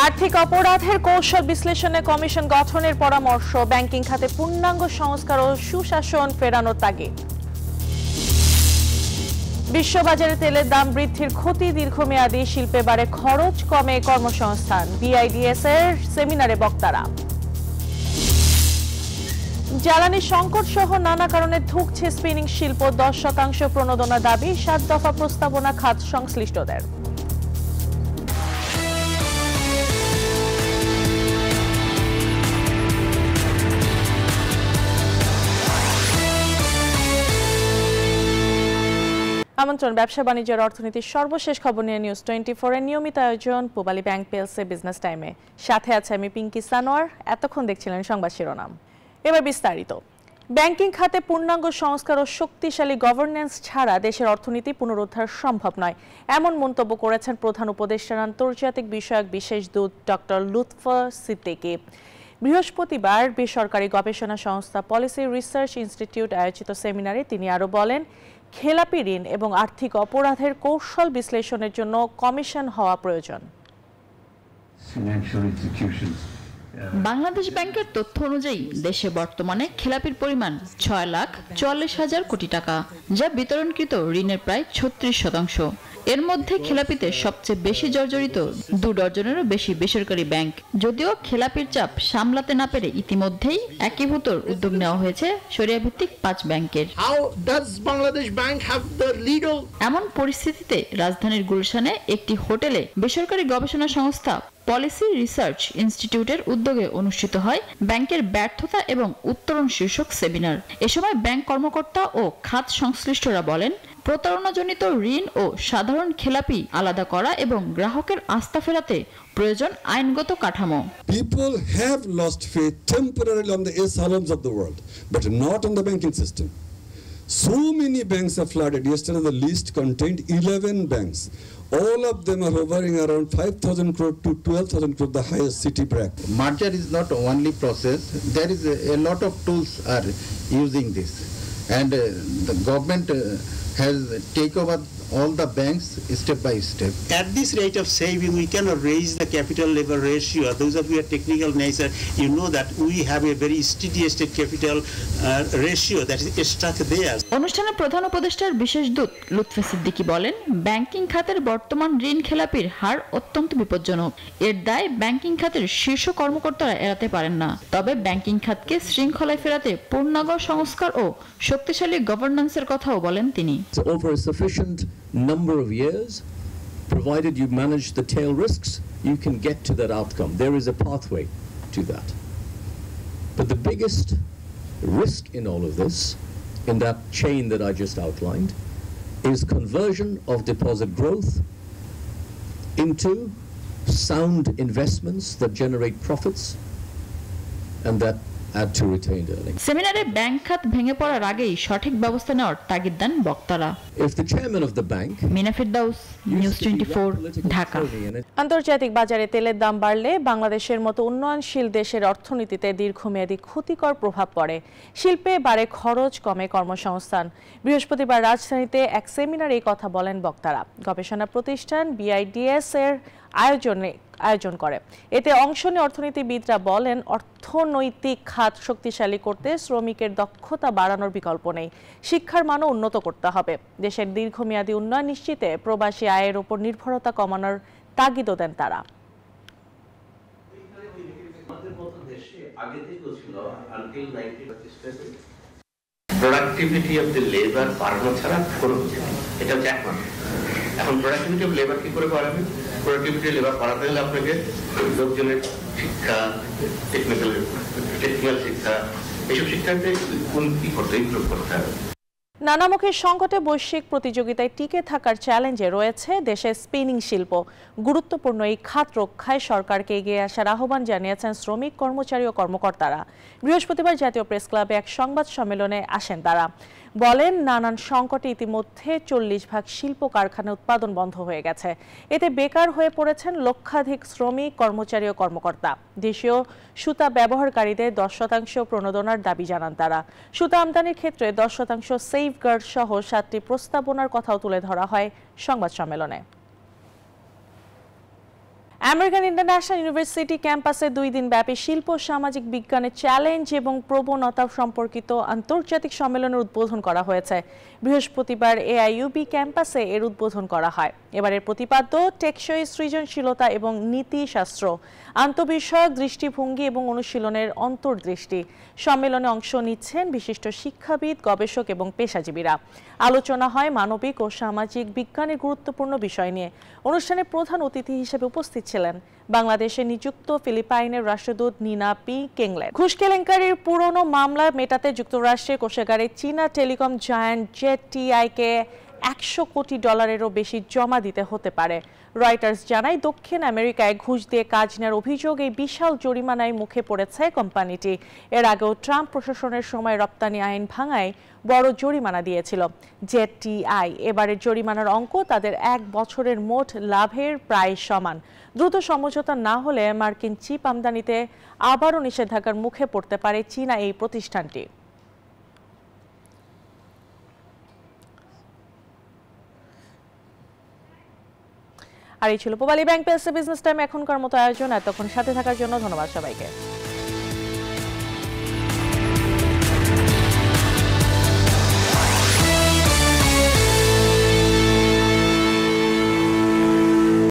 আর্থিক অপরাধের কৌশল বিশ্লেষণে কমিশন গঠনের পরামর্শ, ব্যাংকিং খাতে পূর্ণাঙ্গ সংস্কার ও সুশাসন ফেরানোর তাগিদ। বিশ্ববাজারে তেলের দাম বৃদ্ধির ক্ষতি দীর্ঘমেয়াদী, শিল্পে বাড়ে খরচ, কমে কর্মসংস্থান, বিআইডিএস এর সেমিনারে বক্তারা। জ্বালানি সংকট সহ নানা কারণে ধুঁকছে স্পিনিং শিল্প, 10% প্রণোদনা দাবি, 7 দফা প্রস্তাবনা খাত সংশ্লিষ্টদের। আমন্ত্রণ ব্যবসা বাণিজ্যের অর্থনীতির সর্বশেষ খবর নিয়ে নিউজ 24 এর নিয়মিত আয়োজন পূবালী ব্যাংক পিএলসি বিজনেস টাইমে। সাথে আছে আমি পিঙ্কি সানোয়ার। এতক্ষণ দেখছিলেন সংবাদ শিরোনাম, এবার বিস্তারিত। ব্যাংকিং খাতে পূর্ণাঙ্গ সংস্কার ও শক্তিশালী গভর্নেন্স ছাড়া দেশের অর্থনীতি পুনরুদ্ধার সম্ভব নয়, এমন মন্তব্য করেছেন প্রধান উপদেষ্টার আন্তর্জাতিক বিষয়ক বিশেষ দূত ডক্টর লুৎফা সিদ্দিকী। বৃহস্পতিবার বেসরকারি গবেষণা সংস্থা পলিসি রিসার্চ ইনস্টিটিউট আয়োজিত সেমিনারে তিনি আরও বলেন, খেলাপি ঋণ এবং আর্থিক অপরাধের কৌশল বিশ্লেষণের জন্য কমিশন হওয়া প্রয়োজন। বাংলাদেশ ব্যাংকের তথ্য অনুযায়ী দেশে বর্তমানে খেলাপির পরিমাণ 6,44,000 কোটি টাকা, যা বিতরণকৃত ঋণের প্রায় 36%। এর মধ্যে খেলাপিতে সবচেয়ে বেশি জর্জরিত 2 ডজনেরও বেশি বেসরকারি ব্যাংক। যদিও খেলাপির চাপ সামলাতে না পেরে ইতিমধ্যেই একীভূত উদ্যোগ নেওয়া হয়েছে শরিয়া ভিত্তিক 5 ব্যাংকের। এমন পরিস্থিতিতে রাজধানীর গুলশানে একটি হোটেলে বেসরকারি গবেষণা সংস্থা পলিসি রিসার্চ ইনস্টিটিউটের উদ্যোগে অনুষ্ঠিত হয় ব্যাংকের ব্যর্থতা এবং উত্তরণ শীর্ষক সেমিনার। এ সময় ব্যাংক কর্মকর্তা ও খাত সংশ্লিষ্টরা বলেন, প্রতারণাজনিত ঋণ ও সাধারণ খেলাপি আলাদা করা এবং গ্রাহকের আস্থা ফেরাতে প্রয়োজন আইনগত কাঠামো। People have lost faith temporarily on the asylums of the world, but not on the banking system. So many banks have flooded. Yesterday the list contained 11 banks. All of them are hovering around 5,000 crore to 12,000 crore, the highest city bracket. Merger is not only process. There is a lot of tools are using this, and the government has taken over all the banks step by step. At this rate of saving, we cannot raise the capital level ratio. Those of you are technical nature, you know that we have a very steady state capital ratio that is stuck there. অনুষ্ঠানে প্রধান উপদেষ্টার বিশেষ দূত লুৎফা সিদ্দিকী বলেন, banking খাতের বর্তমান ঋণ খেলাপির হার অত্যন্ত বিপজ্জনক। এর দায় ব্যাংকিং খাতের শীর্ষ কর্মকর্তারা এড়াতে পারেন না। তবে ব্যাংকিং খাতকে শৃঙ্খলায় ফেরাতে পূর্ণাঙ্গ সংস্কার ও শক্তিশালী গভর্নেন্সের কথাও বলেন তিনি। Over a sufficient number of years, provided you manage the tail risks, you can get to that outcome. There is a pathway to that. But the biggest risk in all of this, in that chain that I just outlined, is conversion of deposit growth into sound investments that generate profits and that add to retained earnings. সেমিনারে bank খাত ভেঙে পড়ার আগেই সঠিক ব্যবস্থা নেওয়ার তাগিদ দেন বক্তারা। If the chairman of the bank, Mina Firdaus, news 24, Dhaka. আন্তর্জাতিক বাজারে তেলের দাম বাড়লে বাংলাদেশের মতো উন্নয়নশীল দেশের অর্থনীতিতে দীর্ঘমেয়াদী ক্ষতিকর প্রভাব পড়ে, শিল্পে বাড়ে খরচ, কমে কর্মসংস্থান। বৃহস্পতিবার রাজধানীতে এক সেমিনারে এই কথা বলেন বক্তারা। গবেষণা প্রতিষ্ঠান বিআইডিএস এর আয়োজন করে। এতে অংশ নিয়ে অর্থনীতিবিদরা বলেন, অর্থনৈতিক খাত শক্তিশালী করতে শ্রমিকের দক্ষতা বাড়ানোর বিকল্প নেই, শিক্ষার মানও উন্নত করতে হবে। দেশের দীর্ঘমেয়াদী উন্নয়ন নিশ্চিতে প্রবাসী আয়ের উপর নির্ভরতা কমানোর তাগিদও দেন তারা। প্রোডাক্টিভিটি অফ দ্য লেবার বাড়ানো ছাড়া কোনো কিছু নেই, এটা হচ্ছে একমাত্র। এখন প্রোডাক্টিভিটি অফ লেবার কি করে বাড়াবে? প্রোডাক্টিভিটি লেবার বাড়াতে হলে আপনাকে লোকজনের শিক্ষা, টেকনিক্যাল শিক্ষা, এইসব শিক্ষাতে কি করতে ইমপ্রুভ করতে হবে। নানামুখী সংকটে বৈশ্বিক প্রতিযোগিতায় টিকে থাকার চ্যালেঞ্জে রয়েছে দেশের স্পিনিং শিল্প। গুরুত্বপূর্ণ এই খাত রক্ষায় সরকারকে এগিয়ে আসার আহ্বান জানিয়েছেন শ্রমিক, কর্মচারী ও কর্মকর্তারা। বৃহস্পতিবার জাতীয় প্রেস ক্লাবে এক সংবাদ সম্মেলনে আসেন তারা। বলেন, নানান সংকটে ইতিমধ্যে 40% শিল্প কারখানা উৎপাদন বন্ধ হয়ে গেছে। এতে বেকার হয়ে পড়েছেন লক্ষাধিক শ্রমিক, কর্মচারী ও কর্মকর্তা। দেশীয় সুতা ব্যবহারকারীদের 10% প্রণোদনার দাবি জানান তারা। সুতা আমদানির ক্ষেত্রে 10% সেফগার্ড সহ 7টি প্রস্তাবনার কথাও তুলে ধরা হয় সংবাদ সম্মেলনে। আমেরিকান ইন্টারন্যাশনাল ইউনিভার্সিটি ক্যাম্পাসে 2 দিন ব্যাপী শিল্প সামাজিক বিজ্ঞানের চ্যালেঞ্জ এবং প্রবণতা সম্পর্কিত আন্তর্জাতিক সম্মেলনের উদ্বোধন করা হয়েছে। বৃহস্পতিবার এআইইউবি ক্যাম্পাসে এর উদ্বোধন করা হয়। এবারের প্রতিপাদ্য টেকসই সৃজনশীলতা এবং নীতিশাস্ত্র, আন্তঃবিষয়ক দৃষ্টিভঙ্গি এবং অনুশীলনের অন্তর্দৃষ্টি। সম্মেলনে অংশ নিচ্ছেন বিশিষ্ট শিক্ষাবিদ, গবেষক এবং পেশাজীবীরা। আলোচনা হয় মানবিক ও সামাজিক বিজ্ঞানের গুরুত্বপূর্ণ বিষয় নিয়ে। অনুষ্ঠানে প্রধান অতিথি হিসেবে উপস্থিত ছিলেন বাংলাদেশে নিযুক্ত ফিলিপাইনের রাষ্ট্রদূত নিনা পি কেংলেন। ঘুষ কেলেঙ্কারির পুরনো মামলা মেটাতে যুক্তরাষ্ট্রের কোষাগারে চীনা টেলিকম জায়ান্ট জেটিআইকে $100 কোটিরও বেশি জমা দিতে হতে পারে। রয়টার্স জানায়, দক্ষিণ আমেরিকায় ঘুষ দিয়ে কাজ নেওয়ার অভিযোগ এই বিশাল জরিমানায় মুখে পড়েছে কোম্পানিটি। এর আগেও ট্রাম্প প্রশাসনের সময় রপ্তানি আইন ভাঙায় বড় জরিমানা দিয়েছিল। জেটিআই এবারের জরিমানার অঙ্ক তাদের 1 বছরের মোট লাভের প্রায় সমান। দ্রুত সমঝোতা না হলে মার্কিন চিপ আমদানিতে আবারও নিষেধাজ্ঞার মুখে পড়তে পারে চীনা এই প্রতিষ্ঠানটি। আর এই ছিল পূবালী ব্যাংক পেলসে বিজনেস টাইম এখনকার মতো আয়োজন। এতক্ষণ সাথে থাকার জন্য ধন্যবাদ সবাইকে।